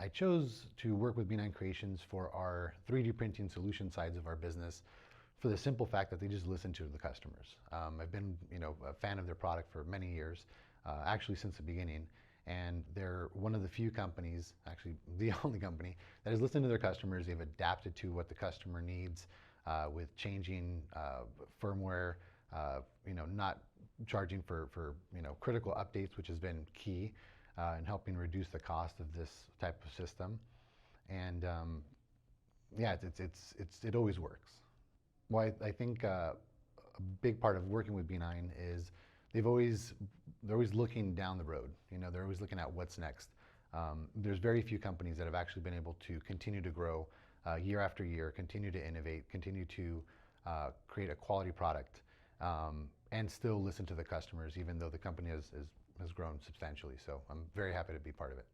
I chose to work with B9Creations for our 3D printing solution sides of our business for the simple fact that they just listen to the customers. I've been, a fan of their product for many years, actually since the beginning, and they're one of the few companies, actually the only company, that has listened to their customers. They've adapted to what the customer needs with changing firmware, not charging for critical updates, which has been key in helping reduce the cost of this type of system. And yeah, it always works. Well, I think a big part of working with B9 is they're always looking down the road. They're always looking at what's next. There's very few companies that have actually been able to continue to grow year after year, continue to innovate, continue to create a quality product, and still listen to the customers, even though the company has grown substantially. So I'm very happy to be part of it.